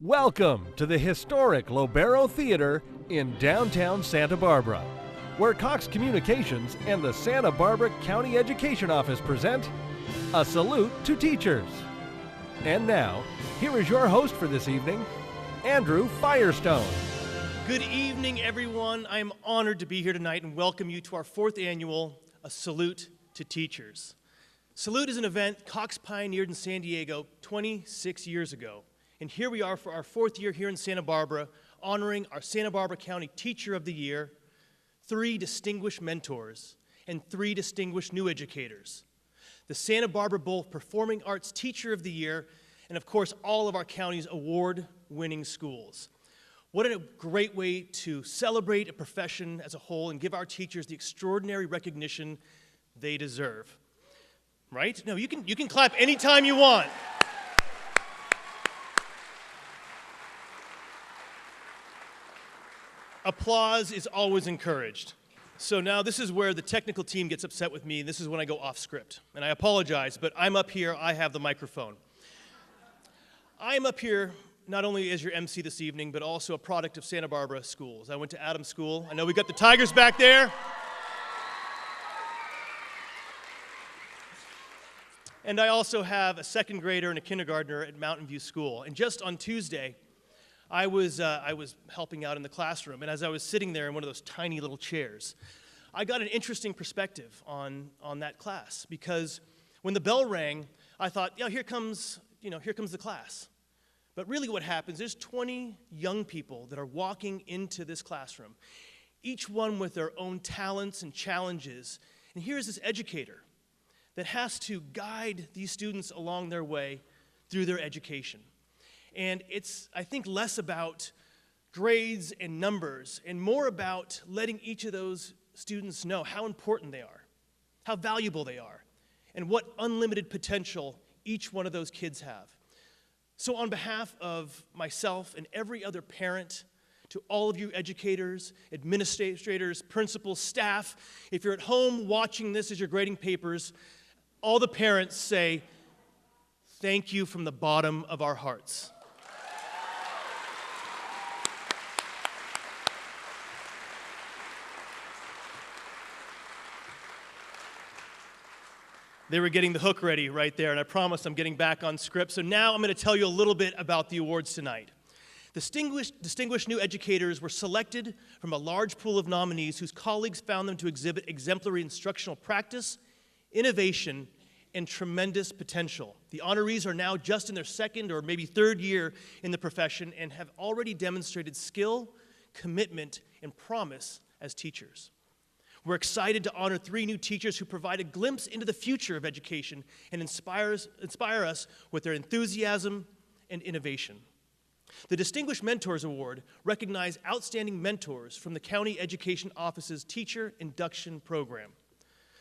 Welcome to the historic Lobero Theatre in downtown Santa Barbara, where Cox Communications and the Santa Barbara County Education Office present A Salute to Teachers. And now, here is your host for this evening, Andrew Firestone. Good evening, everyone. I am honored to be here tonight and welcome you to our fourth annual A Salute to Teachers. Salute is an event Cox pioneered in San Diego 26 years ago. And here we are for our fourth year here in Santa Barbara, honoring our Santa Barbara County Teacher of the Year, 3 distinguished mentors, and 3 distinguished new educators. The Santa Barbara Bullen Performing Arts Teacher of the Year, and of course, all of our county's award-winning schools. What a great way to celebrate a profession as a whole and give our teachers the extraordinary recognition they deserve. Right? No, you can clap anytime you want. Applause is always encouraged. So now this is where the technical team gets upset with me, and this is when I go off script. And I apologize, but I'm up here, I have the microphone. I'm up here not only as your MC this evening, but also a product of Santa Barbara schools. I went to Adams School. I know we got the Tigers back there. And I also have a second grader and a kindergartner at Mountain View School. And just on Tuesday, I was helping out in the classroom, and as I was sitting there in one of those tiny little chairs, I got an interesting perspective on that class, because when the bell rang, I thought, here comes the class. But really what happens, there's 20 young people that are walking into this classroom, each one with their own talents and challenges. And here's this educator that has to guide these students along their way through their education. And it's, I think, less about grades and numbers and more about letting each of those students know how important they are, how valuable they are, and what unlimited potential each one of those kids have. So on behalf of myself and every other parent, to all of you educators, administrators, principals, staff, if you're at home watching this as you're grading papers, all the parents say, thank you from the bottom of our hearts. They were getting the hook ready right there, and I promise I'm getting back on script. So now I'm going to tell you a little bit about the awards tonight. Distinguished new educators were selected from a large pool of nominees whose colleagues found them to exhibit exemplary instructional practice, innovation, and tremendous potential. The honorees are now just in their second or maybe third year in the profession and have already demonstrated skill, commitment, and promise as teachers. We're excited to honor 3 new teachers who provide a glimpse into the future of education and inspire us with their enthusiasm and innovation. The Distinguished Mentors Award recognizes outstanding mentors from the County Education Office's Teacher Induction Program.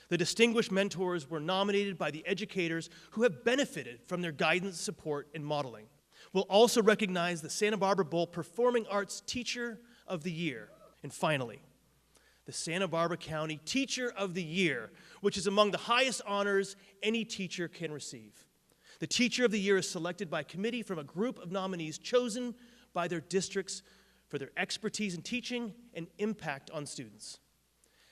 The distinguished mentors were nominated by the educators who have benefited from their guidance, support, and modeling. We'll also recognize the Santa Barbara Bullen Performing Arts Teacher of the Year. And finally, the Santa Barbara County Teacher of the Year, which is among the highest honors any teacher can receive. The Teacher of the Year is selected by a committee from a group of nominees chosen by their districts for their expertise in teaching and impact on students.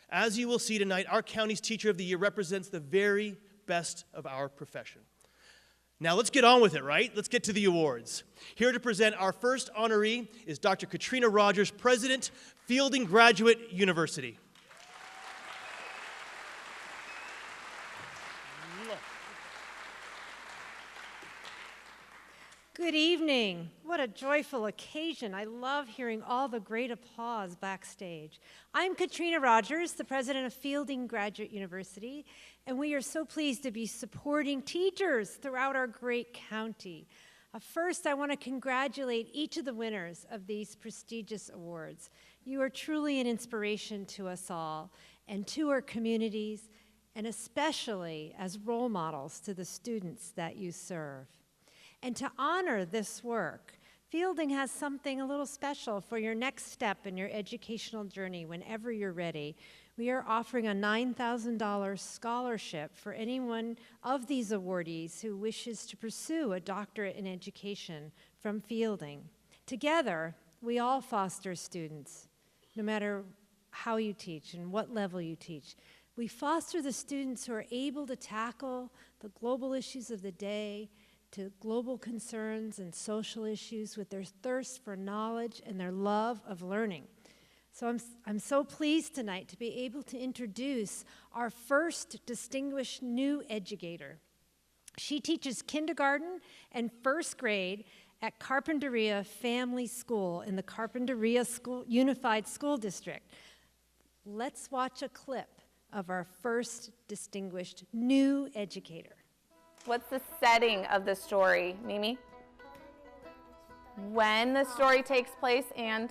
As you will see tonight, our county's Teacher of the Year represents the very best of our profession. Now let's get on with it, right? Let's get to the awards. Here to present our first honoree is Dr. Katrina Rogers, President, Fielding Graduate University. Good evening. What a joyful occasion. I love hearing all the great applause backstage. I'm Katrina Rogers, the president of Fielding Graduate University, and we are so pleased to be supporting teachers throughout our great county. First, I want to congratulate each of the winners of these prestigious awards. You are truly an inspiration to us all and to our communities, and especially as role models to the students that you serve. And to honor this work, Fielding has something a little special for your next step in your educational journey whenever you're ready. We are offering a $9,000 scholarship for anyone of these awardees who wishes to pursue a doctorate in education from Fielding. Together, we all foster students, no matter how you teach and what level you teach. We foster the students who are able to tackle the global issues of the day, to global concerns and social issues with their thirst for knowledge and their love of learning. So I'm so pleased tonight to be able to introduce our first distinguished new educator. She teaches kindergarten and first grade at Carpinteria Family School in the Carpinteria Unified School District. Let's watch a clip of our first distinguished new educator. What's the setting of the story, Mimi? When the story takes place and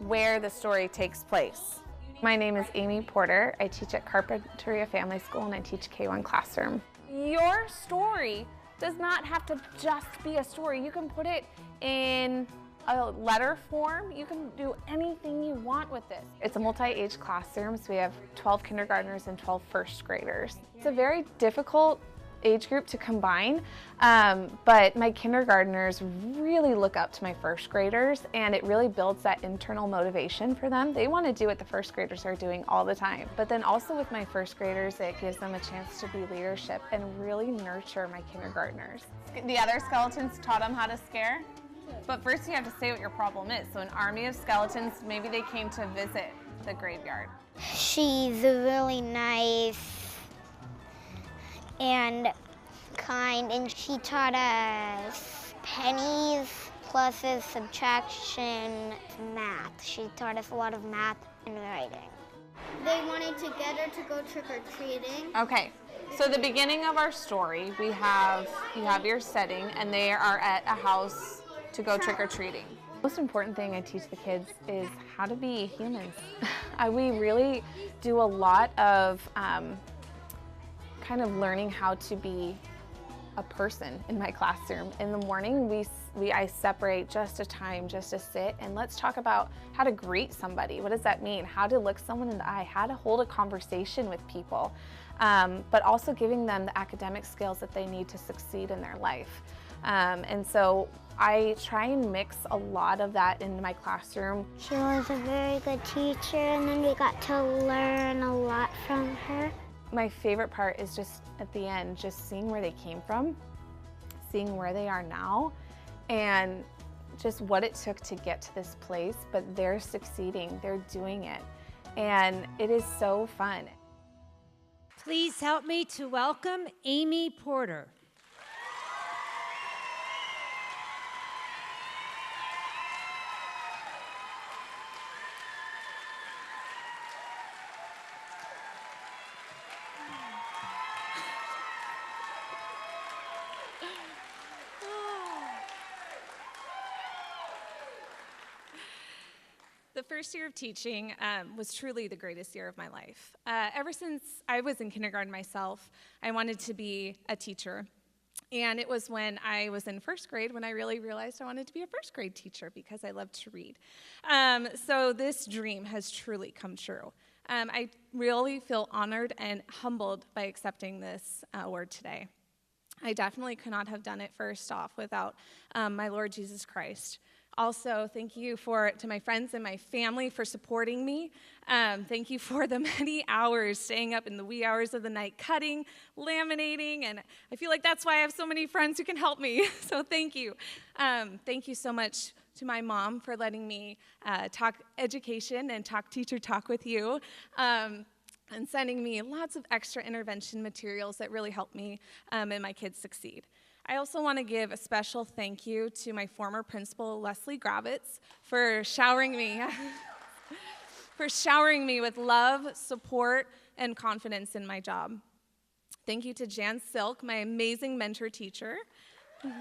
where the story takes place. My name is Amy Porter. I teach at Carpinteria Family School and I teach K-1 classroom. Your story does not have to just be a story. You can put it in a letter form. You can do anything you want with this. It's a multi-age classroom, so we have 12 kindergartners and 12 first graders. It's a very difficult age group to combine, but my kindergartners really look up to my first graders, and it really builds that internal motivation for them. They want to do what the first graders are doing all the time, but then also with my first graders, it gives them a chance to be leadership and really nurture my kindergartners. The other skeletons taught them how to scare, but first you have to say what your problem is. So an army of skeletons, maybe they came to visit the graveyard. She's really nice and kind, and she taught us pennies, pluses, subtraction, math. She taught us a lot of math and writing. They wanted to get her to go trick-or-treating. Okay, so the beginning of our story, you have your setting, and they are at a house to go trick-or-treating. The most important thing I teach the kids is how to be humans. We really do a lot of kind of learning how to be a person in my classroom. In the morning, I separate just a time just to sit and let's talk about how to greet somebody. What does that mean? How to look someone in the eye, how to hold a conversation with people, but also giving them the academic skills that they need to succeed in their life. And so I try and mix a lot of that into my classroom. She was a very good teacher, and then we got to learn a lot from her. My favorite part is just at the end, just seeing where they came from, seeing where they are now, and just what it took to get to this place, but they're succeeding, they're doing it, and it is so fun. Please help me to welcome Amy Porter. The first year of teaching was truly the greatest year of my life. Ever since I was in kindergarten myself, I wanted to be a teacher. And it was when I was in first grade when I really realized I wanted to be a first grade teacher because I love to read. So this dream has truly come true. I really feel honored and humbled by accepting this award today. I definitely could not have done it first off without my Lord Jesus Christ. Also, thank you to my friends and my family for supporting me. Thank you for the many hours staying up in the wee hours of the night cutting, laminating, and I feel like that's why I have so many friends who can help me. So thank you. Thank you so much to my mom for letting me talk education and talk teacher talk with you. And sending me lots of extra intervention materials that really help me and my kids succeed. I also want to give a special thank you to my former principal, Leslie Gravitz, for showering me with love, support, and confidence in my job. Thank you to Jan Silk, my amazing mentor teacher. Woo!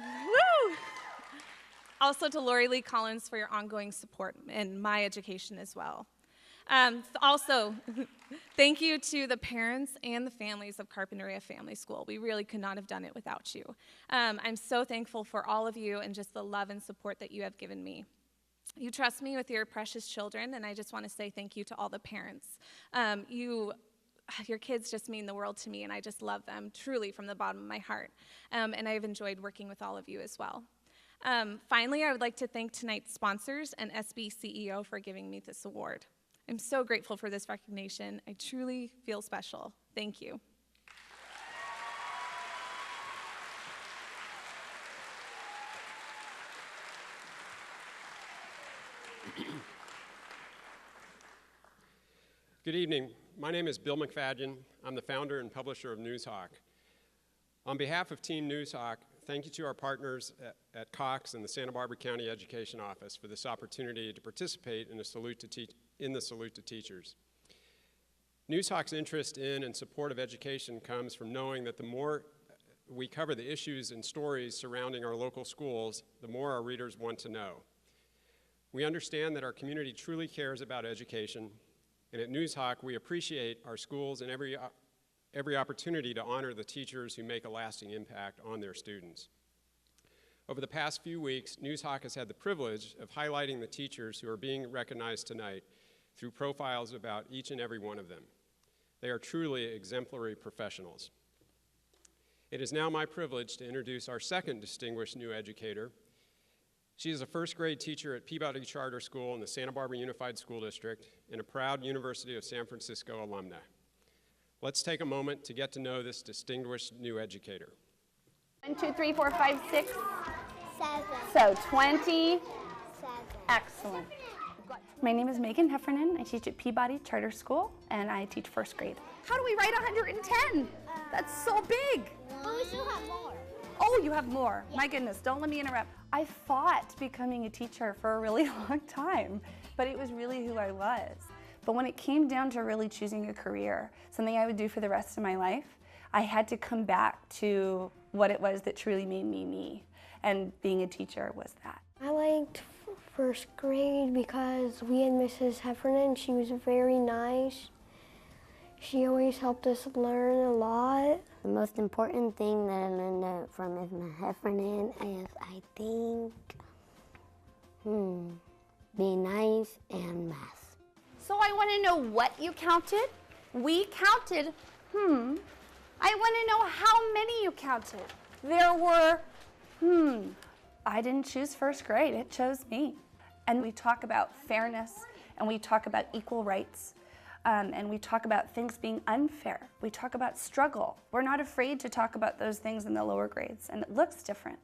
Also to Lori Lee Collins for your ongoing support in my education as well. Also, thank you to the parents and the families of Carpinteria Family School. We really could not have done it without you. I'm so thankful for all of you and just the love and support that you have given me. You trust me with your precious children, and I just want to say thank you to all the parents. Your kids just mean the world to me, and I just love them truly from the bottom of my heart. And I've enjoyed working with all of you as well. Finally, I would like to thank tonight's sponsors and SB CEO for giving me this award. I'm so grateful for this recognition. I truly feel special. Thank you. Good evening. My name is Bill McFadden. I'm the founder and publisher of NewsHawk. On behalf of Team NewsHawk, thank you to our partners at Cox and the Santa Barbara County Education Office for this opportunity to participate in the Salute to Teachers. NewsHawk's interest in and support of education comes from knowing that the more we cover the issues and stories surrounding our local schools, the more our readers want to know. We understand that our community truly cares about education, and at NewsHawk, we appreciate our schools and every opportunity to honor the teachers who make a lasting impact on their students. Over the past few weeks, NewsHawk has had the privilege of highlighting the teachers who are being recognized tonight through profiles about each and every one of them. They are truly exemplary professionals. It is now my privilege to introduce our second distinguished new educator. She is a first grade teacher at Peabody Charter School in the Santa Barbara Unified School District and a proud University of San Francisco alumna. Let's take a moment to get to know this distinguished new educator. 1, 2, 3, 4, 5, 6, 7. so 20. 7. Excellent. My name is Megan Heffernan. I teach at Peabody Charter School, and I teach first grade. How do we write 110? That's so big. But we still have more. Oh, you have more. Yeah. My goodness, don't let me interrupt. I fought becoming a teacher for a really long time, but it was really who I was. But when it came down to really choosing a career, something I would do for the rest of my life, I had to come back to what it was that truly made me me, and being a teacher was that. I liked first grade because we had Mrs. Heffernan. She was very nice. She always helped us learn a lot. The most important thing that I learned from Ms. Heffernan is, I think, be nice and math. So I want to know what you counted. We counted, I want to know how many you counted. There were, I didn't choose first grade, it chose me. And we talk about fairness, and we talk about equal rights, and we talk about things being unfair. We talk about struggle. We're not afraid to talk about those things in the lower grades, and it looks different.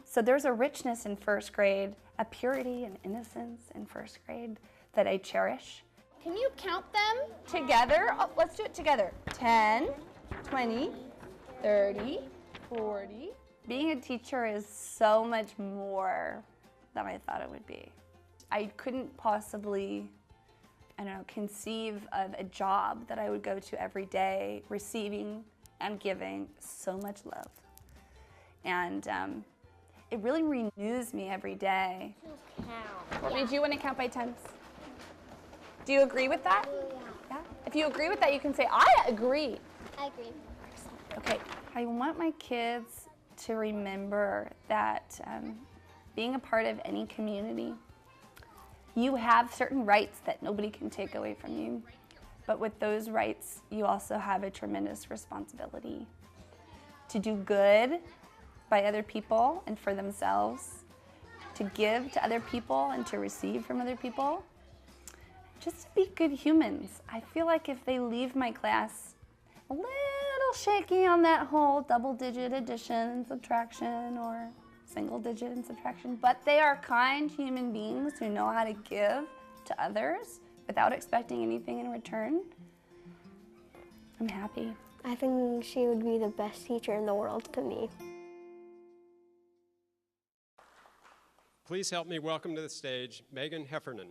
So there's a richness in first grade, a purity and innocence in first grade that I cherish. Can you count them? Together? Oh, let's do it together. 10, 20, 30, 40. Being a teacher is so much more than I thought it would be. I couldn't possibly, conceive of a job that I would go to every day receiving and giving so much love. And it really renews me every day. Do you want to count by tens? Do you agree with that? Yeah. If you agree with that, you can say, I agree. I agree. Okay. I want my kids to remember that being a part of any community, you have certain rights that nobody can take away from you. But with those rights, you also have a tremendous responsibility to do good by other people and for themselves, to give to other people and to receive from other people. Just to be good humans. I feel like if they leave my class a little shaky on that whole double-digit addition and subtraction or single-digit and subtraction, but they are kind human beings who know how to give to others without expecting anything in return, I'm happy. I think she would be the best teacher in the world to me. Please help me welcome to the stage Megan Heffernan.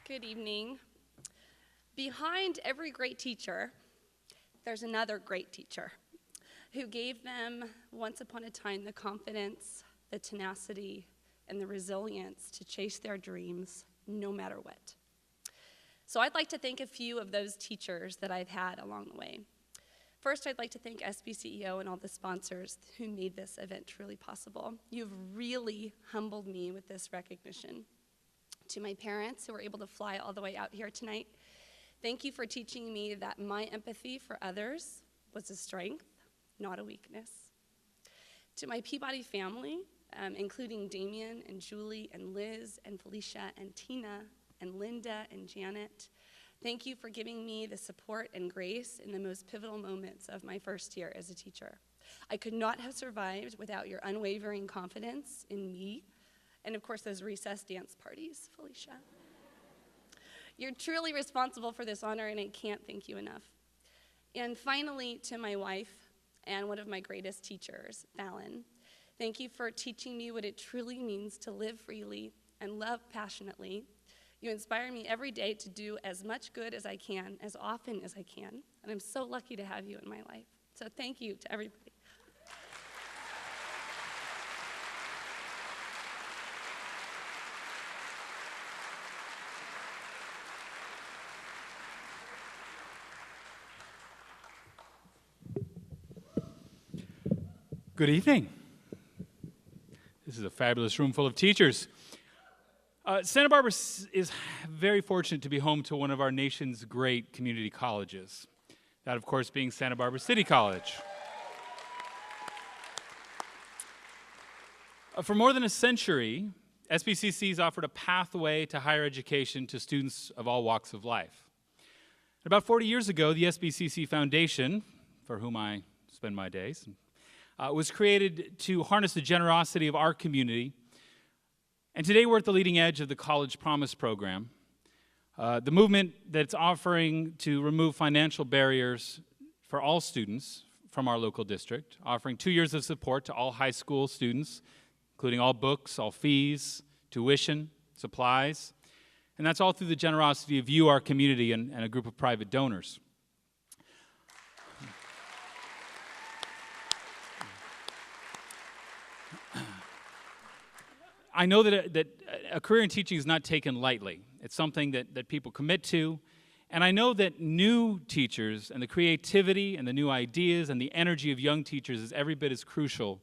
Good evening. Behind every great teacher, there's another great teacher who gave them, once upon a time, the confidence, the tenacity, and the resilience to chase their dreams no matter what. So I'd like to thank a few of those teachers that I've had along the way. First, I'd like to thank SBCEO and all the sponsors who made this event truly possible. You've really humbled me with this recognition. To my parents who were able to fly all the way out here tonight, thank you for teaching me that my empathy for others was a strength, not a weakness. To my Peabody family, including Damien and Julie and Liz and Felicia and Tina and Linda and Janet, thank you for giving me the support and grace in the most pivotal moments of my first year as a teacher. I could not have survived without your unwavering confidence in me, and of course those recess dance parties, Felicia. You're truly responsible for this honor, and I can't thank you enough. And finally, to my wife and one of my greatest teachers, Fallon, thank you for teaching me what it truly means to live freely and love passionately. You inspire me every day to do as much good as I can, as often as I can, and I'm so lucky to have you in my life. So thank you to everybody. Good evening. This is a fabulous room full of teachers. Santa Barbara is very fortunate to be home to one of our nation's great community colleges. That, of course, being Santa Barbara City College. For more than a century, SBCC's offered a pathway to higher education to students of all walks of life. About 40 years ago, the SBCC Foundation, for whom I spend my days, was created to harness the generosity of our community. And today we're at the leading edge of the College Promise program, the movement that's offering to remove financial barriers for all students from our local district, offering 2 years of support to all high school students, including all books, all fees, tuition, supplies, and that's all through the generosity of you, our community, and a group of private donors. I know that a career in teaching is not taken lightly. It's something that people commit to. And I know that new teachers and the creativity and the new ideas and the energy of young teachers is every bit as crucial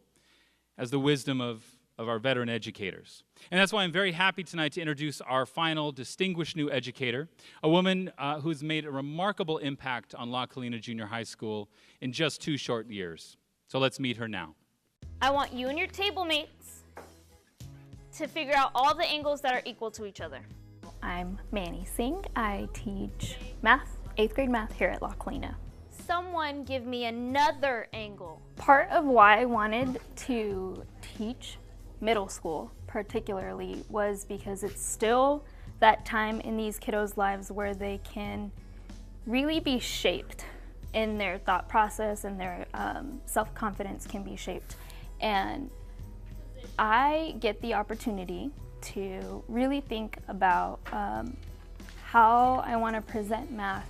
as the wisdom of our veteran educators. And that's why I'm very happy tonight to introduce our final distinguished new educator, a woman who's made a remarkable impact on La Colina Junior High School in just 2 short years. So let's meet her now. I want you and your table mates to figure out all the angles that are equal to each other. I'm Manjit Singh. I teach math, 8th grade math here at La Colina. Someone give me another angle. Part of why I wanted to teach middle school particularly was because it's still that time in these kiddos' lives where they can really be shaped in their thought process, and their self-confidence can be shaped. And I get the opportunity to really think about how I want to present math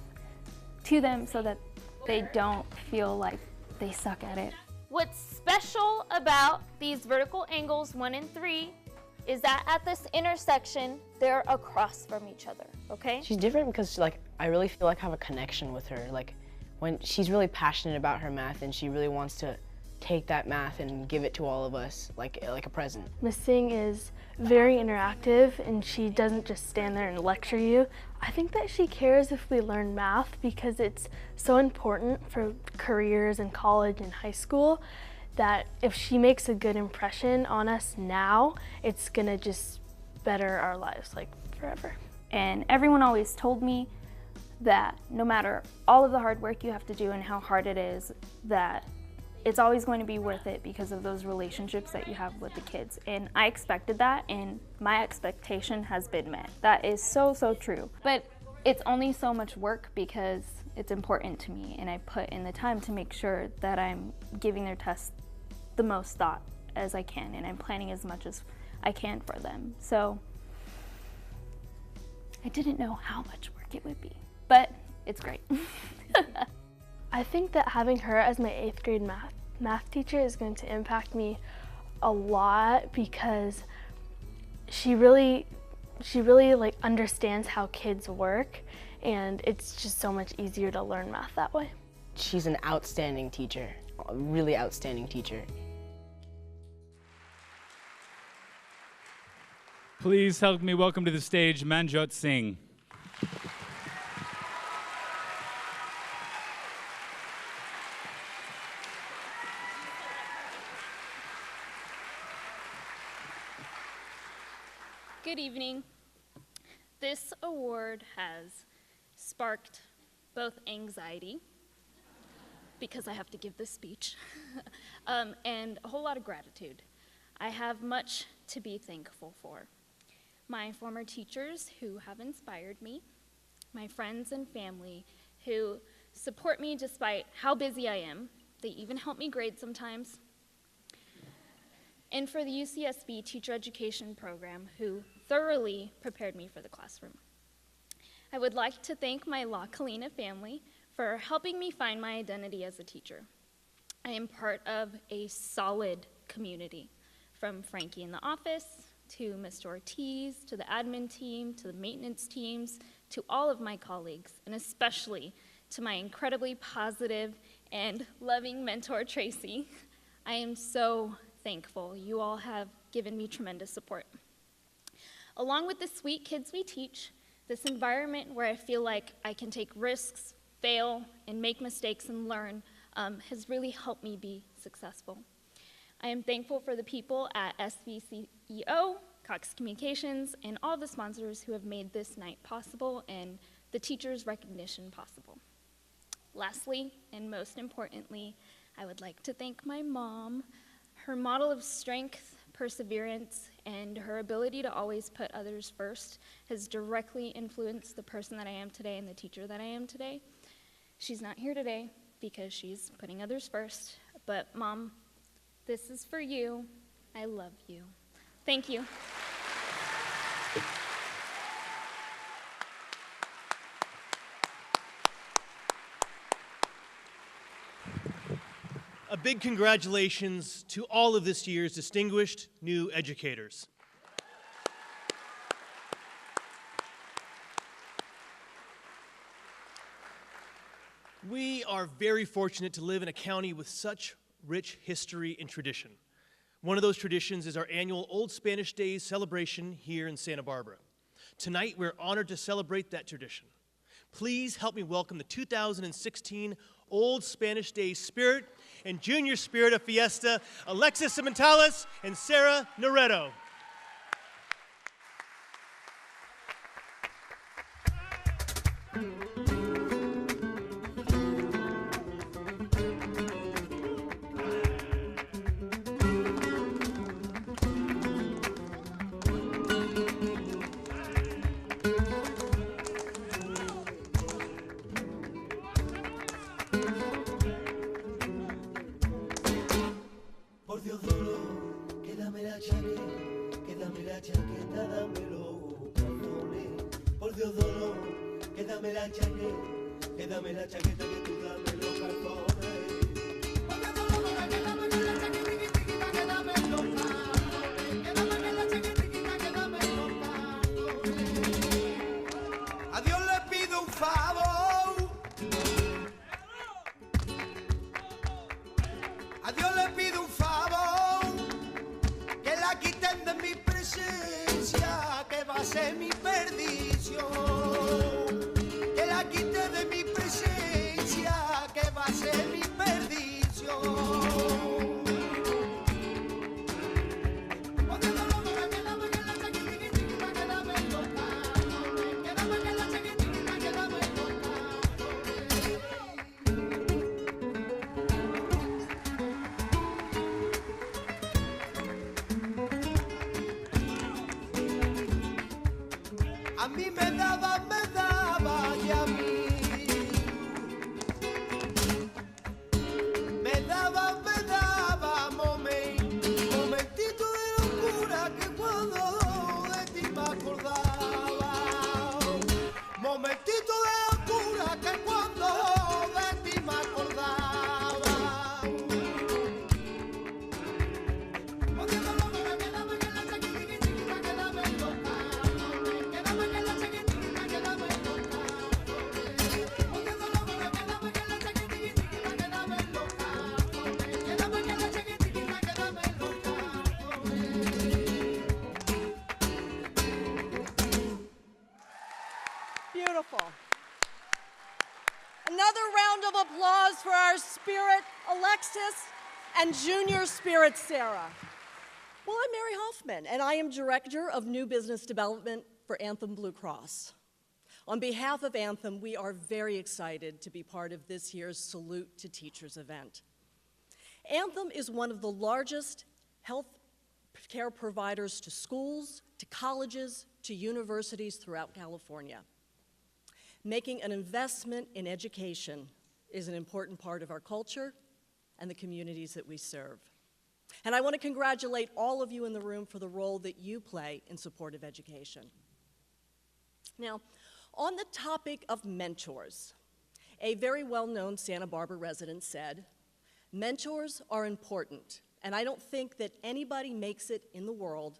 to them so that they don't feel like they suck at it. What's special about these vertical angles 1 and 3 is that at this intersection, they're across from each other, okay? She's different because I really feel like I have a connection with her. When she's really passionate about her math and she really wants to take that math and give it to all of us like a present. Miss Singh is very interactive, and she doesn't just stand there and lecture you. I think that she cares if we learn math because it's so important for careers in college and high school that if she makes a good impression on us now, it's gonna just better our lives forever. And everyone always told me that no matter all of the hard work you have to do and how hard it is, that it's always going to be worth it because of those relationships that you have with the kids. And I expected that, and my expectation has been met. That is so, so true. But it's only so much work because it's important to me, and I put in the time to make sure that I'm giving their tests the most thought as I can, and I'm planning as much as I can for them. So I didn't know how much work it would be, but it's great. I think that having her as my 8th grade math teacher is going to impact me a lot because she really understands how kids work, and it's just so much easier to learn math that way. she's an outstanding teacher, a really outstanding teacher. Please help me welcome to the stage Manjit Singh. Good evening. This award has sparked both anxiety, because I have to give this speech, and a whole lot of gratitude. I have much to be thankful for. My former teachers who have inspired me, my friends and family who support me despite how busy I am. They even help me grade sometimes. And for the UCSB Teacher Education Program who thoroughly prepared me for the classroom. I would like to thank my La Colina family for helping me find my identity as a teacher. I am part of a solid community, from Frankie in the office, to Mr. Ortiz, to the admin team, to the maintenance teams, to all of my colleagues, and especially to my incredibly positive and loving mentor, Tracy. I am so thankful. You all have given me tremendous support. Along with the sweet kids we teach, this environment where I feel like I can take risks, fail, and make mistakes and learn has really helped me be successful. I am thankful for the people at SVCEO, Cox Communications, and all the sponsors who have made this night possible and the teachers' recognition possible. Lastly, and most importantly, I would like to thank my mom. Her model of strength, perseverance, and her ability to always put others first has directly influenced the person that I am today and the teacher that I am today. She's not here today because she's putting others first, but Mom, this is for you. I love you. Thank you. A big congratulations to all of this year's distinguished new educators. We are very fortunate to live in a county with such rich history and tradition. One of those traditions is our annual Old Spanish Days celebration here in Santa Barbara. Tonight, we're honored to celebrate that tradition. Please help me welcome the 2016 Old Spanish Days Spirit and Junior Spirit of Fiesta, Alexis Cementales and Sarah Noretto. A mí me daba y a mí me daba momentito de locura que cuando de ti me acordaba, momentito de locura que cuando de ti me acordaba. Beautiful. Another round of applause for our Spirit Alexis and Junior Spirit Sarah. Well, I'm Mary Hoffman, and I am Director of New Business Development for Anthem Blue Cross. On behalf of Anthem, we are very excited to be part of this year's Salute to Teachers event. Anthem is one of the largest health care providers to schools, to colleges, to universities throughout California. Making an investment in education is an important part of our culture and the communities that we serve. And I want to congratulate all of you in the room for the role that you play in support of education. Now, on the topic of mentors, a very well-known Santa Barbara resident said, "Mentors are important, and I don't think that anybody makes it in the world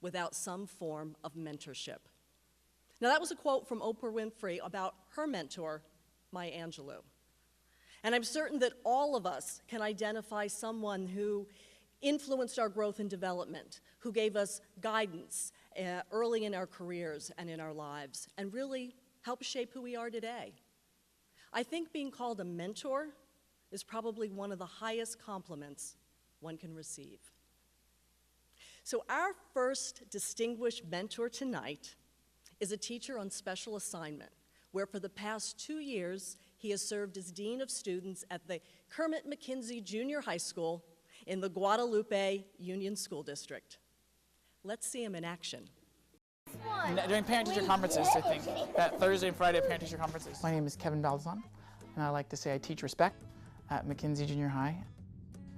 without some form of mentorship." Now, that was a quote from Oprah Winfrey about her mentor, Maya Angelou. And I'm certain that all of us can identify someone who influenced our growth and development, who gave us guidance early in our careers and in our lives, and really helped shape who we are today. I think being called a mentor is probably one of the highest compliments one can receive. So our first distinguished mentor tonight is a teacher on special assignment, where for the past 2 years, he has served as Dean of Students at the Kermit McKenzie Junior High School in the Guadalupe Union School District. Let's see him in action. During parent-teacher conferences, I think, that Thursday and Friday parent-teacher conferences. My name is Kevin Balzon, and I like to say I teach respect at McKenzie Junior High.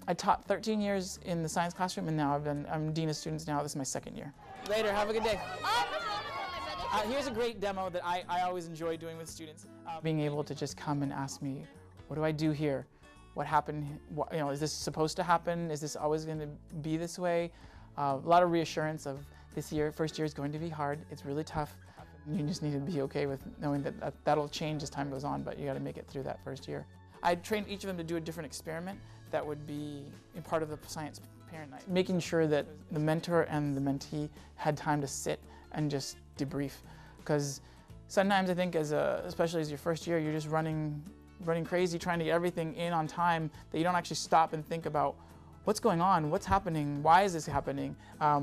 I taught 13 years in the science classroom, and now I'm Dean of Students now. This is my 2nd year. Later, have a good day. Here's a great demo that I always enjoy doing with students. Being able to just come and ask me, what do I do here? What happened? Is this supposed to happen? Is this always going to be this way? A lot of reassurance of this year, first year is going to be hard. It's really tough. You just need to be okay with knowing that that'll change as time goes on, but you got to make it through that first year. I trained each of them to do a different experiment that would be a part of the science parent night. Making sure that the mentor and the mentee had time to sit and just debrief, because sometimes I think especially as your first year, you're just running crazy trying to get everything in on time that you don't actually stop and think about what's going on, what's happening, why is this happening?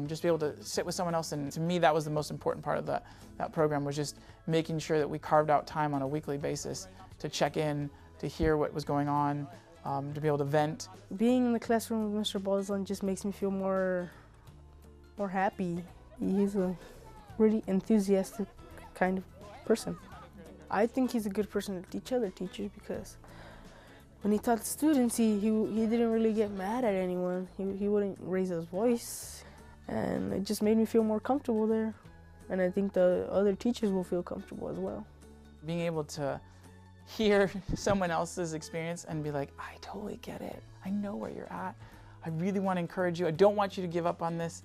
Just be able to sit with someone else, and to me that was the most important part of that program, was just making sure that we carved out time on a weekly basis to check in, to hear what was going on, to be able to vent. Being in the classroom with Mr. Balzon just makes me feel more happy. He's a really enthusiastic kind of person. I think he's a good person to teach other teachers, because when he taught students, he didn't really get mad at anyone. He wouldn't raise his voice, and it just made me feel more comfortable there. And I think the other teachers will feel comfortable as well. Being able to hear someone else's experience and be like, I totally get it. I know where you're at. I really want to encourage you. I don't want you to give up on this.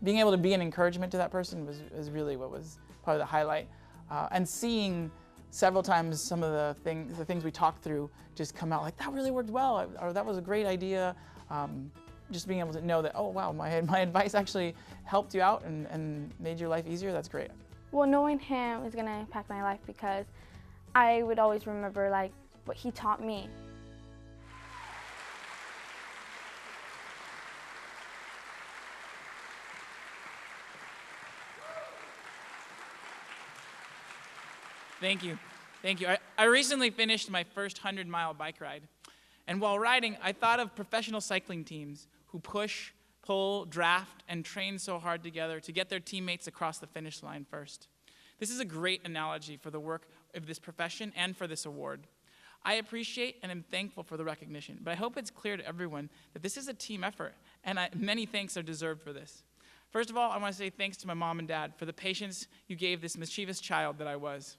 Being able to be an encouragement to that person was really what was probably the highlight. And seeing several times some of the things we talked through just come out like, that really worked well, or that was a great idea. Just being able to know that, oh wow, my advice actually helped you out and made your life easier, that's great. Well, knowing him is going to impact my life, because I would always remember like what he taught me. Thank you. Thank you. I recently finished my first 100-mile bike ride. And while riding, I thought of professional cycling teams who push, pull, draft, and train so hard together to get their teammates across the finish line first. This is a great analogy for the work of this profession and for this award. I appreciate and am thankful for the recognition, but I hope it's clear to everyone that this is a team effort, and many thanks are deserved for this. First of all, I want to say thanks to my mom and dad for the patience you gave this mischievous child that I was.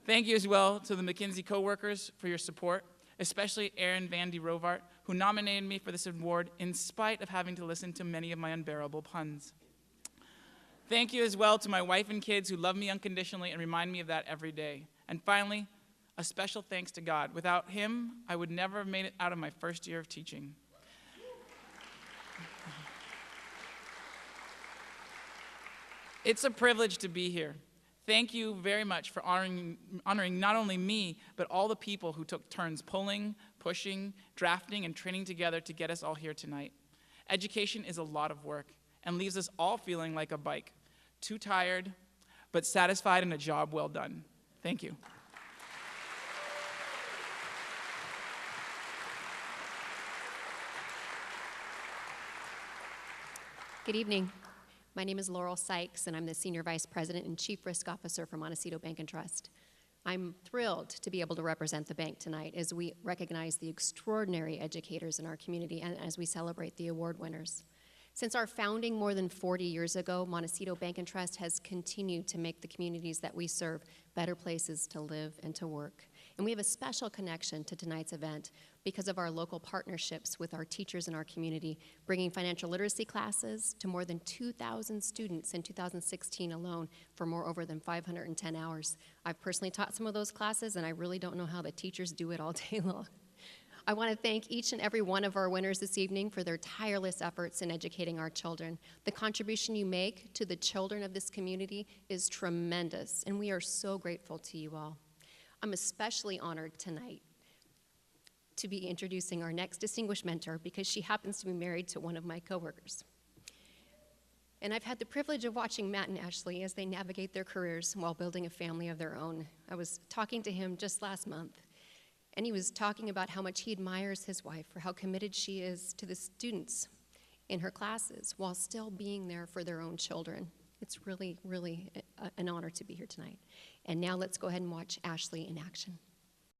Thank you as well to the McKenzie co-workers for your support, especially Aaron Vandy Rovart, who nominated me for this award in spite of having to listen to many of my unbearable puns. Thank you as well to my wife and kids who love me unconditionally and remind me of that every day. And finally, a special thanks to God. Without him, I would never have made it out of my first year of teaching. It's a privilege to be here. Thank you very much for honoring not only me, but all the people who took turns pulling, pushing, drafting, and training together to get us all here tonight. Education is a lot of work and leaves us all feeling like a bike, too tired, but satisfied in a job well done. Thank you. Good evening. My name is Laurel Sykes, and I'm the Senior Vice President and Chief Risk Officer for Montecito Bank and Trust. I'm thrilled to be able to represent the bank tonight as we recognize the extraordinary educators in our community and as we celebrate the award winners. Since our founding more than 40 years ago, Montecito Bank and Trust has continued to make the communities that we serve better places to live and to work. And we have a special connection to tonight's event because of our local partnerships with our teachers in our community, bringing financial literacy classes to more than 2,000 students in 2016 alone for over than 510 hours. I've personally taught some of those classes, and I really don't know how the teachers do it all day long. I want to thank each and every one of our winners this evening for their tireless efforts in educating our children. The contribution you make to the children of this community is tremendous, and we are so grateful to you all. I'm especially honored tonight to be introducing our next distinguished mentor because she happens to be married to one of my coworkers. And I've had the privilege of watching Matt and Ashley as they navigate their careers while building a family of their own. I was talking to him just last month, and he was talking about how much he admires his wife for how committed she is to the students in her classes while still being there for their own children. It's really, really an honor to be here tonight. And now let's go ahead and watch Ashley in action.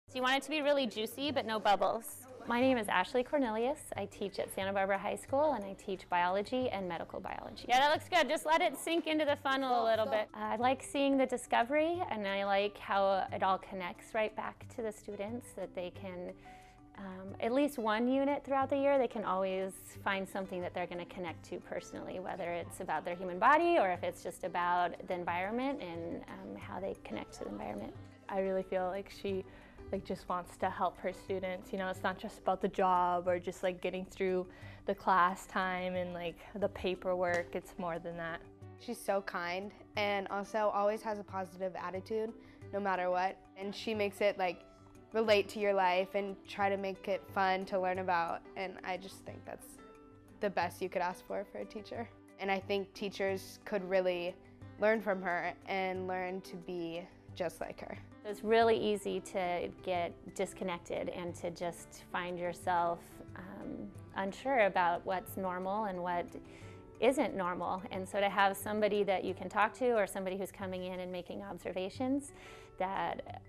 So you want it to be really juicy, but no bubbles. My name is Ashley Cornelius. I teach at Santa Barbara High School, and I teach biology and medical biology. Yeah, that looks good. Just let it sink into the funnel a little bit. I like seeing the discovery, and I like how it all connects right back to the students, that they can, at least one unit throughout the year, they can always find something that they're going to connect to personally, whether it's about their human body or if it's just about the environment and how they connect to the environment. I really feel like she just wants to help her students. You know, it's not just about the job or just getting through the class time and the paperwork. It's more than that. She's so kind and also always has a positive attitude no matter what. And she makes it relate to your life and try to make it fun to learn about. And I just think that's the best you could ask for a teacher. And I think teachers could really learn from her and learn to be just like her. It's really easy to get disconnected and to just find yourself unsure about what's normal and what isn't normal. And so to have somebody that you can talk to or somebody who's coming in and making observations, that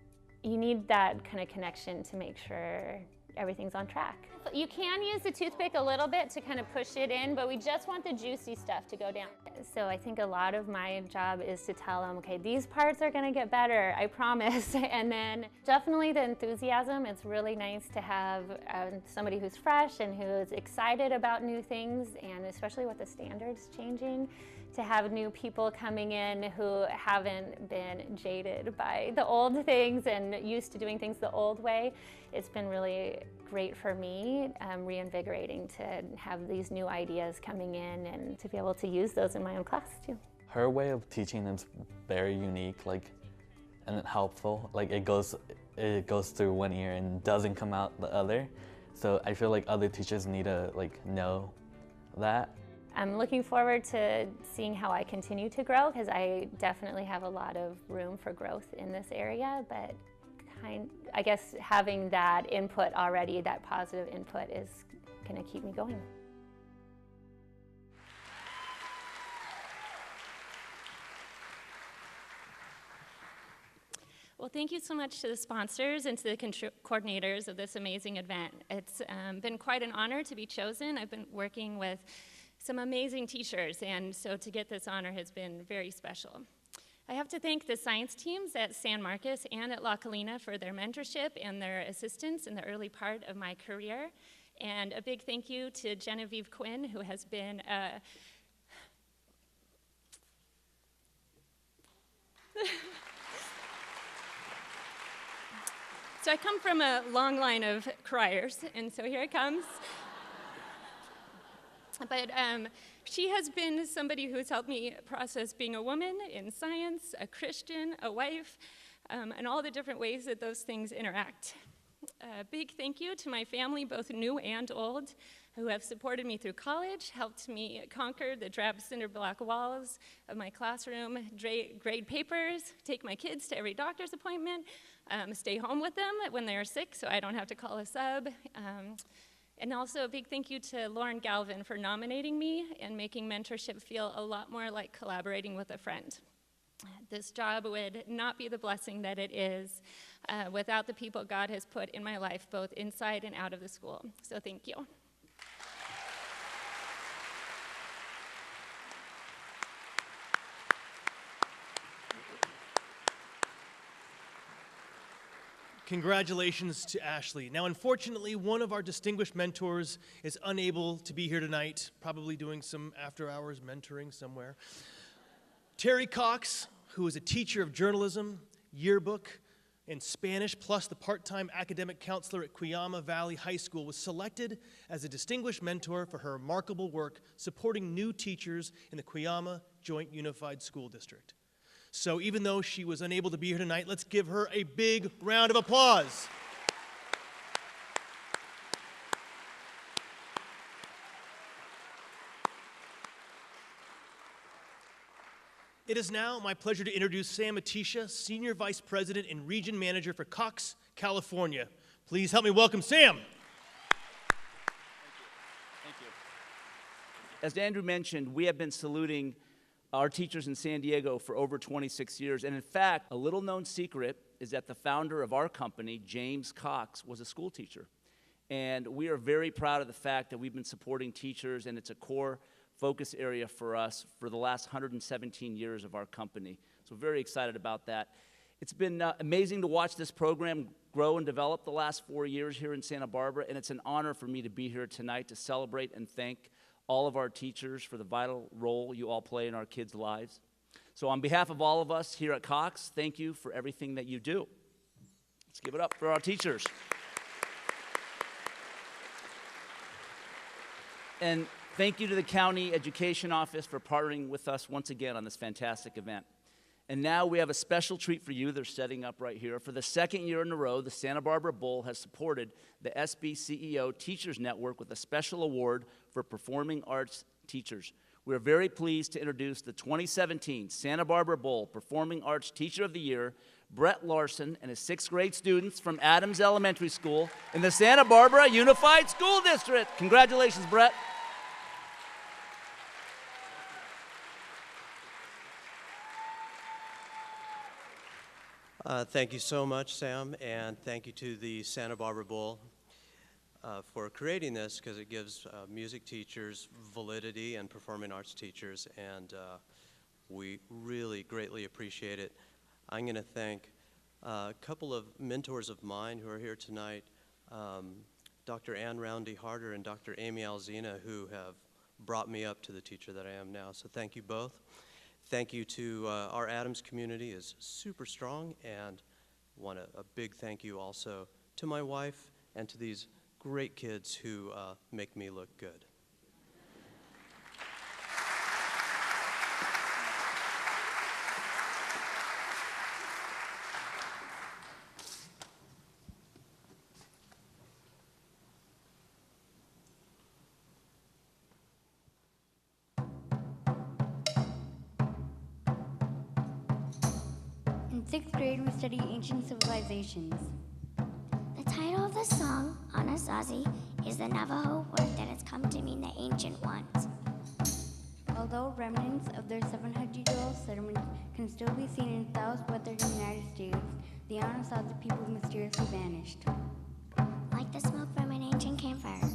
you need that kind of connection to make sure everything's on track. You can use the toothpick a little bit to kind of push it in, but we just want the juicy stuff to go down. So I think a lot of my job is to tell them, okay, these parts are gonna get better, I promise. And then definitely the enthusiasm. It's really nice to have somebody who's fresh and who's excited about new things, and especially with the standards changing, to have new people coming in who haven't been jaded by the old things and used to doing things the old way. It's been really great for me, reinvigorating to have these new ideas coming in and to be able to use those in my own class too. Her way of teaching is very unique, and helpful. It goes through one ear and doesn't come out the other. So I feel like other teachers need to know that. I'm looking forward to seeing how I continue to grow, because I definitely have a lot of room for growth in this area, but I guess having that input already, that positive input, is going to keep me going. Well, thank you so much to the sponsors and to the coordinators of this amazing event. It's been quite an honor to be chosen. I've been working with some amazing teachers, and so to get this honor has been very special. I have to thank the science teams at San Marcos and at La Colina for their mentorship and their assistance in the early part of my career. And a big thank you to Genevieve Quinn, who has been So I come from a long line of criers, and so here it comes. But she has been somebody who's helped me process being a woman in science, a Christian, a wife, and all the different ways that those things interact. A big thank you to my family, both new and old, who have supported me through college, helped me conquer the drab cinder block walls of my classroom, grade papers, take my kids to every doctor's appointment, stay home with them when they are sick so I don't have to call a sub. And also a big thank you to Lauren Galvin for nominating me and making mentorship feel a lot more like collaborating with a friend. This job would not be the blessing that it is without the people God has put in my life, both inside and out of the school. So thank you. Congratulations to Ashley. Now, unfortunately, one of our distinguished mentors is unable to be here tonight, probably doing some after-hours mentoring somewhere. Terry Cox, who is a teacher of journalism, yearbook, and Spanish, plus the part-time academic counselor at Cuyama Valley High School, was selected as a distinguished mentor for her remarkable work supporting new teachers in the Cuyama Joint Unified School District. So even though she was unable to be here tonight, let's give her a big round of applause. It is now my pleasure to introduce Sam Atisha, Senior Vice President and Region Manager for Cox, California. Please help me welcome Sam. Thank you. As Andrew mentioned, we have been saluting our teachers in San Diego for over 26 years. And in fact, a little known secret is that the founder of our company, James Cox, was a school teacher. And we are very proud of the fact that we've been supporting teachers, and it's a core focus area for us for the last 117 years of our company. So we're very excited about that. It's been amazing to watch this program grow and develop the last 4 years here in Santa Barbara, and it's an honor for me to be here tonight to celebrate and thank all of our teachers for the vital role you all play in our kids' lives. So on behalf of all of us here at Cox, thank you for everything that you do. Let's give it up for our teachers. And thank you to the County Education Office for partnering with us once again on this fantastic event. And now we have a special treat for you. They're setting up right here. For the second year in a row, the Santa Barbara Bull has supported the SBCEO Teachers Network with a special award for performing arts teachers. We are very pleased to introduce the 2017 Santa Barbara Bull Performing Arts Teacher of the Year, Brett Larson, and his 6th grade students from Adams Elementary School in the Santa Barbara Unified School District. Congratulations, Brett. Thank you so much, Sam, and thank you to the Santa Barbara Bull for creating this, because it gives music teachers validity and performing arts teachers, and we really greatly appreciate it. I'm going to thank a couple of mentors of mine who are here tonight, Dr. Ann Roundy Harder and Dr. Amy Alzina, who have brought me up to the teacher that I am now. So thank you both. Thank you to our Adams community is super strong, and want a big thank you also to my wife and to these great kids who make me look good. In 6th grade, we study ancient civilizations. The title of the song, Anasazi, is the Navajo word that has come to mean the ancient ones. Although remnants of their 700-year-old settlements can still be seen in southwestern United States, the Anasazi people mysteriously vanished. Like the smoke from an ancient campfire.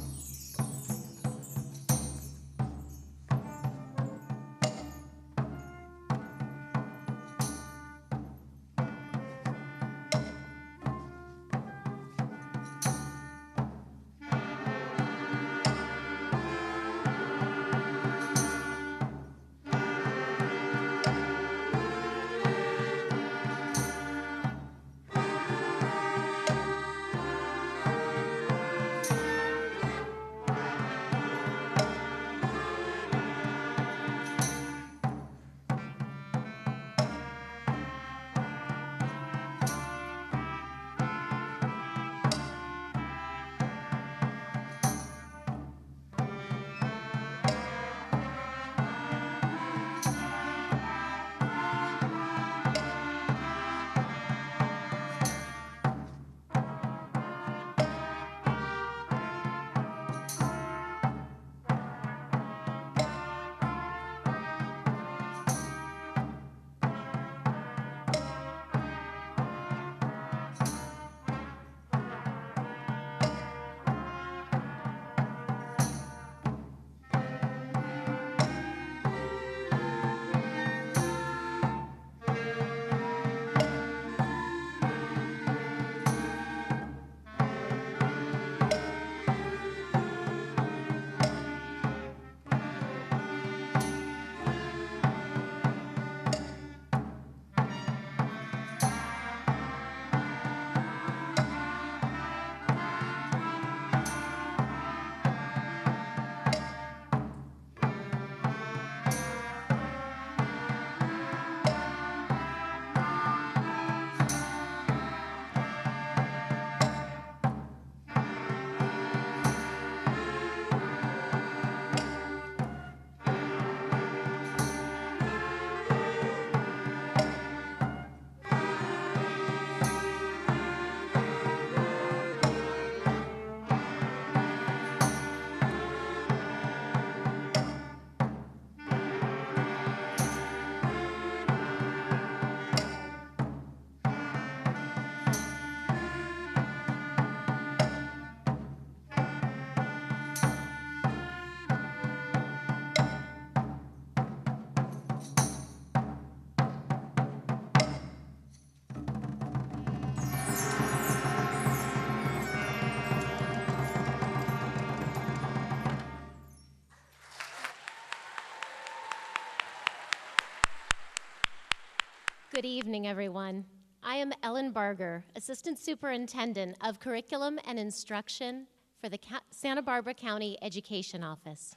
Good evening, everyone. I am Ellen Barger, Assistant Superintendent of Curriculum and Instruction for the Santa Barbara County Education Office.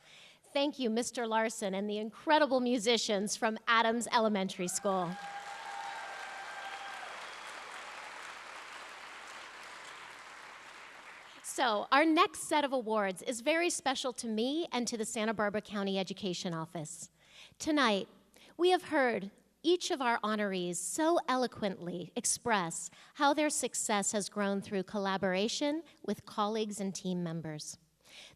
Thank you, Mr. Larson, and the incredible musicians from Adams Elementary School. So, our next set of awards is very special to me and to the Santa Barbara County Education Office. Tonight, we have heard each of our honorees so eloquently express how their success has grown through collaboration with colleagues and team members.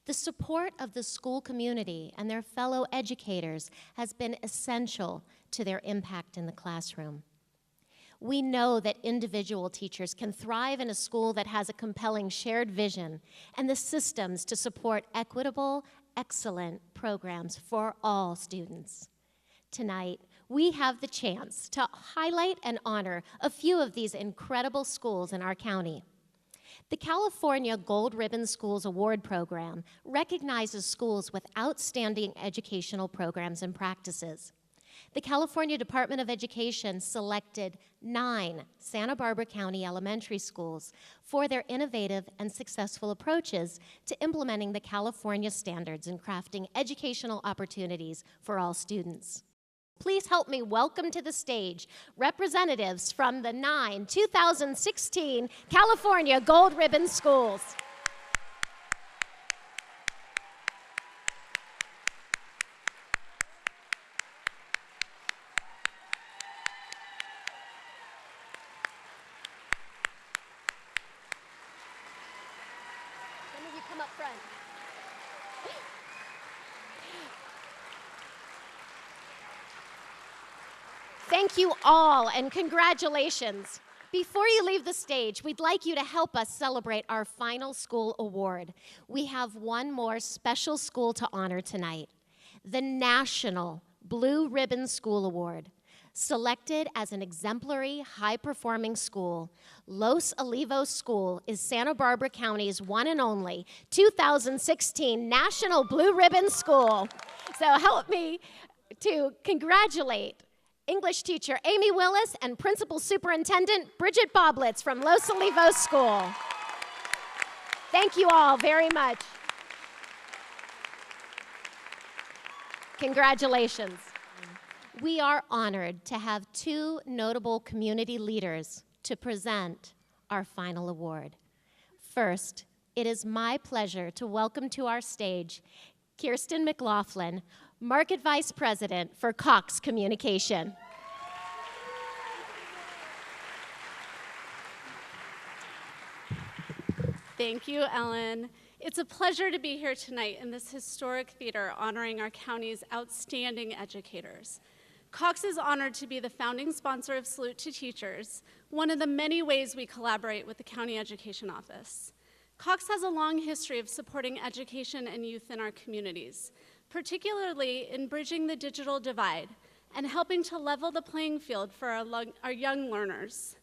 The support of the school community and their fellow educators has been essential to their impact in the classroom. We know that individual teachers can thrive in a school that has a compelling shared vision and the systems to support equitable, excellent programs for all students. Tonight, we have the chance to highlight and honor a few of these incredible schools in our county. The California Gold Ribbon Schools Award Program recognizes schools with outstanding educational programs and practices. The California Department of Education selected 9 Santa Barbara County elementary schools for their innovative and successful approaches to implementing the California standards in crafting educational opportunities for all students. Please help me welcome to the stage representatives from the 9 2016 California Gold Ribbon Schools. Some of you come up front. Thank you all, and congratulations. Before you leave the stage, we'd like you to help us celebrate our final school award. We have one more special school to honor tonight, the National Blue Ribbon School Award. Selected as an exemplary, high-performing school, Los Olivos School is Santa Barbara County's one and only 2016 National Blue Ribbon School. So help me to congratulate English teacher Amy Willis and Principal Superintendent Bridget Boblitz from Los Olivos School. Thank you all very much. Congratulations. We are honored to have 2 notable community leaders to present our final award. First, it is my pleasure to welcome to our stage Kirsten McLaughlin, Market Vice President for Cox Communications. Thank you, Ellen. It's a pleasure to be here tonight in this historic theater honoring our county's outstanding educators. Cox is honored to be the founding sponsor of Salute to Teachers, one of the many ways we collaborate with the County Education Office. Cox has a long history of supporting education and youth in our communities, particularly in bridging the digital divide and helping to level the playing field for our young learners.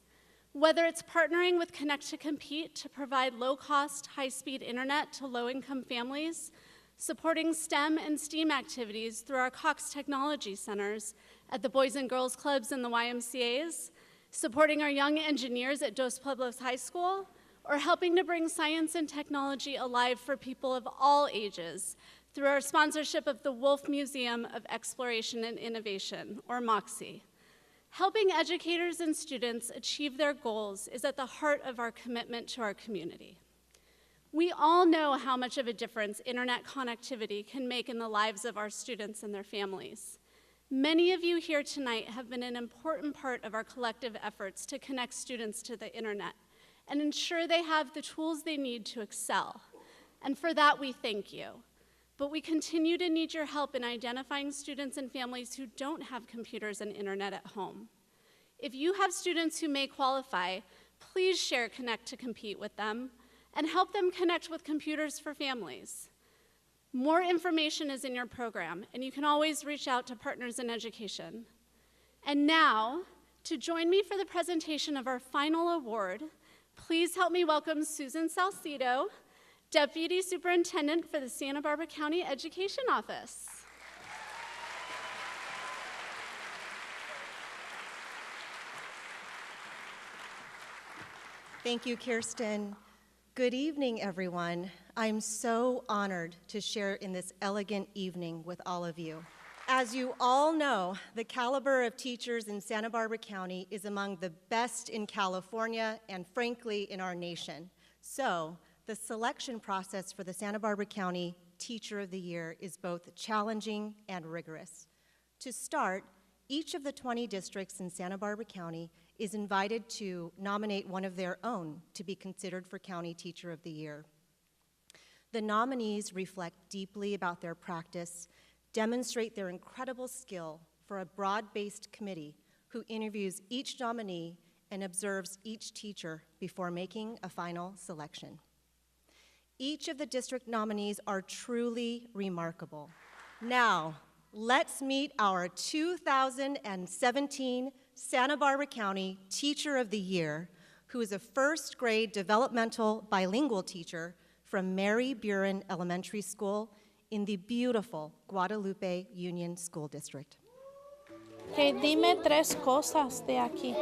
Whether it's partnering with Connect to Compete to provide low-cost, high-speed internet to low-income families, supporting STEM and STEAM activities through our Cox Technology Centers at the Boys and Girls Clubs and the YMCAs, supporting our young engineers at Dos Pueblos High School, or helping to bring science and technology alive for people of all ages through our sponsorship of the Wolf Museum of Exploration and Innovation, or MOXIE. Helping educators and students achieve their goals is at the heart of our commitment to our community. We all know how much of a difference internet connectivity can make in the lives of our students and their families. Many of you here tonight have been an important part of our collective efforts to connect students to the internet and ensure they have the tools they need to excel. And for that, we thank you. But we continue to need your help in identifying students and families who don't have computers and internet at home. If you have students who may qualify, please share Connect to Compete with them and help them connect with Computers for Families. More information is in your program, and you can always reach out to Partners in Education. And now, to join me for the presentation of our final award, please help me welcome Susan Salcido, Deputy Superintendent for the Santa Barbara County Education Office. Thank you, Kirsten. Good evening, everyone. I'm so honored to share in this elegant evening with all of you. As you all know, the caliber of teachers in Santa Barbara County is among the best in California and frankly in our nation. So the selection process for the Santa Barbara County Teacher of the Year is both challenging and rigorous. To start, each of the 20 districts in Santa Barbara County is invited to nominate one of their own to be considered for County Teacher of the Year. The nominees reflect deeply about their practice, demonstrate their incredible skill for a broad-based committee who interviews each nominee and observes each teacher before making a final selection. Each of the district nominees are truly remarkable. Now, let's meet our 2017 Santa Barbara County Teacher of the Year, who is a first grade developmental bilingual teacher from Mary Buren Elementary School in the beautiful Guadalupe Union School District. Okay, dime tres cosas de aquí.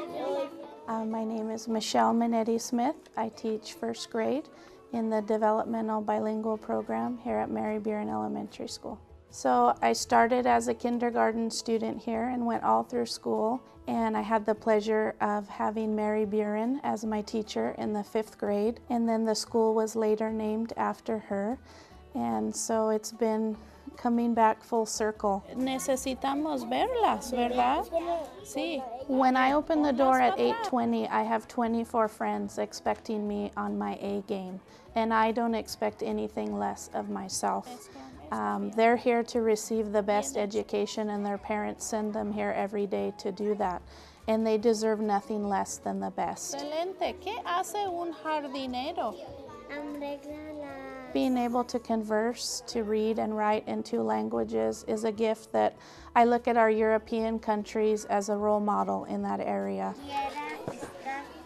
My name is Michelle Minetti Smith. I teach first grade in the developmental bilingual program here at Mary Buren Elementary School. So I started as a kindergarten student here and went all through school, and I had the pleasure of having Mary Buren as my teacher in the 5th grade, and then the school was later named after her. And so it's been coming back full circle. Necesitamos verlas, ¿verdad? Sí. When I open the door at 8:20, I have 24 friends expecting me on my A game, and I don't expect anything less of myself. They're here to receive the best education, and their parents send them here every day to do that, and they deserve nothing less than the best. Excelente. ¿Qué hace un jardinero? Being able to converse, to read and write in 2 languages is a gift that I look at our European countries as a role model in that area.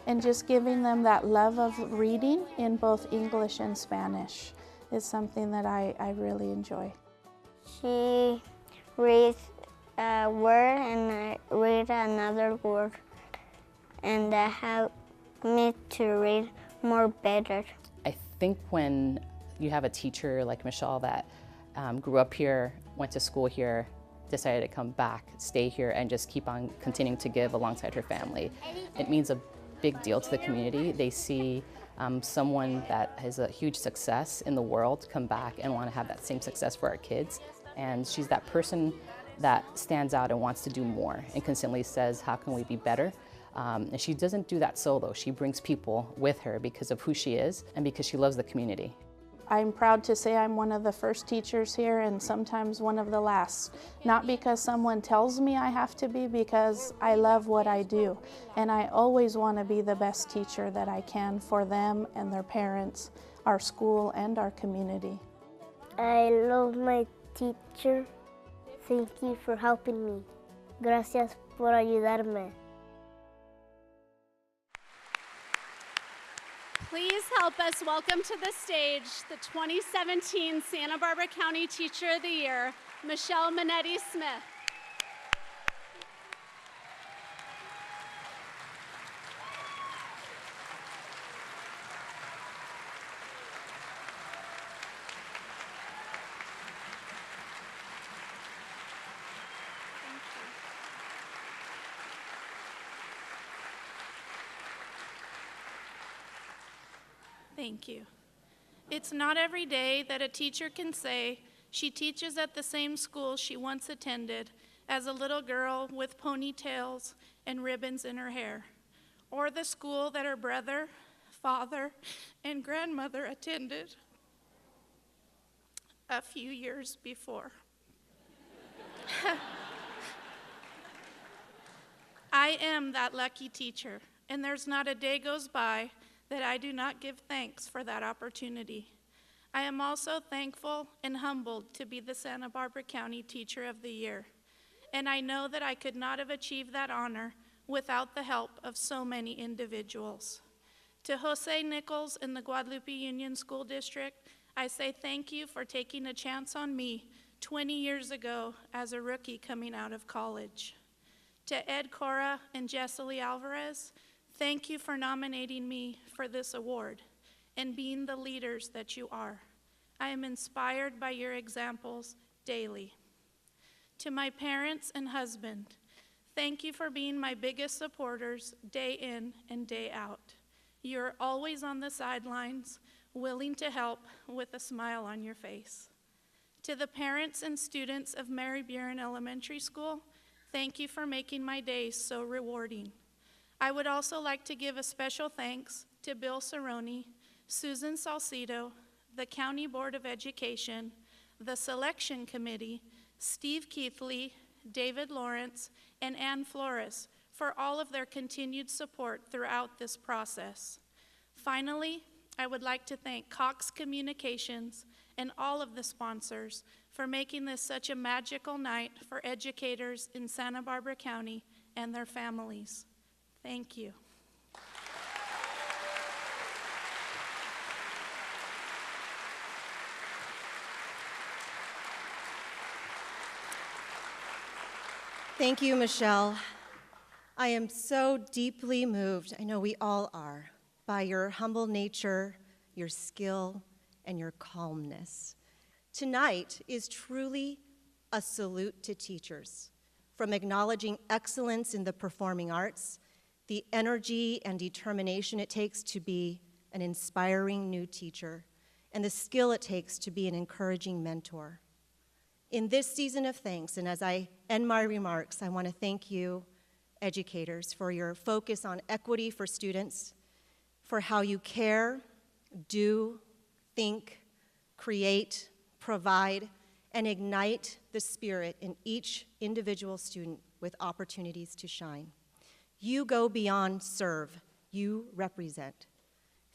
And just giving them that love of reading in both English and Spanish is something that I really enjoy. She reads a word and I read another word, and that helped me to read more better. I think when you have a teacher like Michelle that grew up here, went to school here, decided to come back, stay here, and just keep on continuing to give alongside her family, it means a big deal to the community. They see someone that has a huge success in the world come back and want to have that same success for our kids. And she's that person that stands out and wants to do more and constantly says, how can we be better? And she doesn't do that solo. She brings people with her because of who she is and because she loves the community. I'm proud to say I'm one of the first teachers here and sometimes one of the last. Not because someone tells me I have to be, because I love what I do. And I always want to be the best teacher that I can for them and their parents, our school, and our community. I love my teacher. Thank you for helping me. Gracias por ayudarme. Please help us welcome to the stage the 2017 Santa Barbara County Teacher of the Year, Michelle Minetti Smith. Thank you. It's not every day that a teacher can say she teaches at the same school she once attended as a little girl with ponytails and ribbons in her hair, or the school that her brother, father, and grandmother attended a few years before. I am that lucky teacher, and there's not a day goes by that I do not give thanks for that opportunity. I am also thankful and humbled to be the Santa Barbara County Teacher of the Year, and I know that I could not have achieved that honor without the help of so many individuals. To Jose Nichols in the Guadalupe Union School District, I say thank you for taking a chance on me 20 years ago as a rookie coming out of college. To Ed Cora and Jessely Alvarez, Thank you for nominating me for this award and being the leaders that you are. I am inspired by your examples daily. To my parents and husband, thank you for being my biggest supporters day in and day out. You're always on the sidelines, willing to help with a smile on your face. To the parents and students of Mary Buren Elementary School, thank you for making my days so rewarding. I would also like to give a special thanks to Bill Cerrone, Susan Salcido, the County Board of Education, the Selection Committee, Steve Keithley, David Lawrence, and Ann Flores for all of their continued support throughout this process. Finally, I would like to thank Cox Communications and all of the sponsors for making this such a magical night for educators in Santa Barbara County and their families. Thank you. Thank you, Michelle. I am so deeply moved, I know we all are, by your humble nature, your skill, and your calmness. Tonight is truly a salute to teachers, from acknowledging excellence in the performing arts, the energy and determination it takes to be an inspiring new teacher, and the skill it takes to be an encouraging mentor. In this season of thanks, and as I end my remarks, I want to thank you, educators, for your focus on equity for students, for how you care, do, think, create, provide, and ignite the spirit in each individual student with opportunities to shine. You go beyond serve, you represent.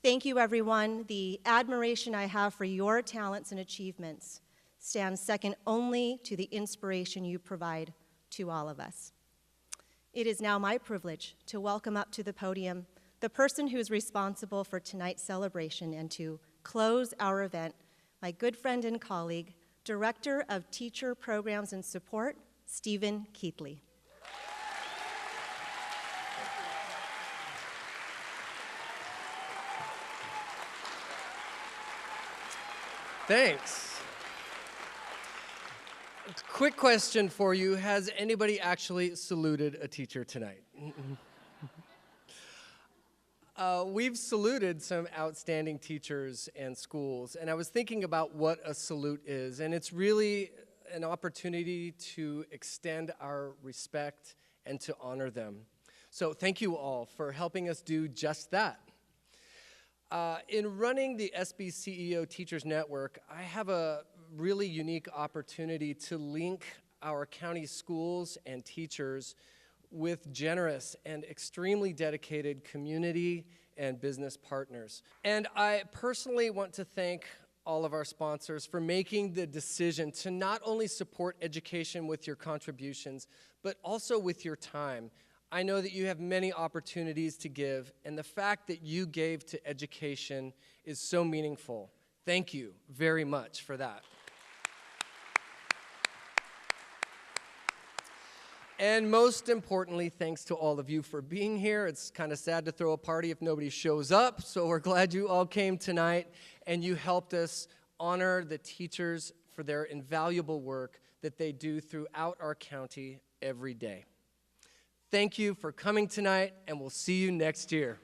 Thank you, everyone. The admiration I have for your talents and achievements stands second only to the inspiration you provide to all of us. It is now my privilege to welcome up to the podium the person who is responsible for tonight's celebration and to close our event, my good friend and colleague, Director of Teacher Programs and Support, Stephen Keithley. Thanks. Quick question for you. Has anybody actually saluted a teacher tonight? We've saluted some outstanding teachers and schools, and I was thinking about what a salute is, and it's really an opportunity to extend our respect and to honor them. So thank you all for helping us do just that. In running the SB CEO Teachers Network, I have a really unique opportunity to link our county schools and teachers with generous and extremely dedicated community and business partners. And I personally want to thank all of our sponsors for making the decision to not only support education with your contributions, but also with your time. I know that you have many opportunities to give, and the fact that you gave to education is so meaningful. Thank you very much for that. And most importantly, thanks to all of you for being here. It's kind of sad to throw a party if nobody shows up, so we're glad you all came tonight, and you helped us honor the teachers for their invaluable work that they do throughout our county every day. Thank you for coming tonight, and we'll see you next year.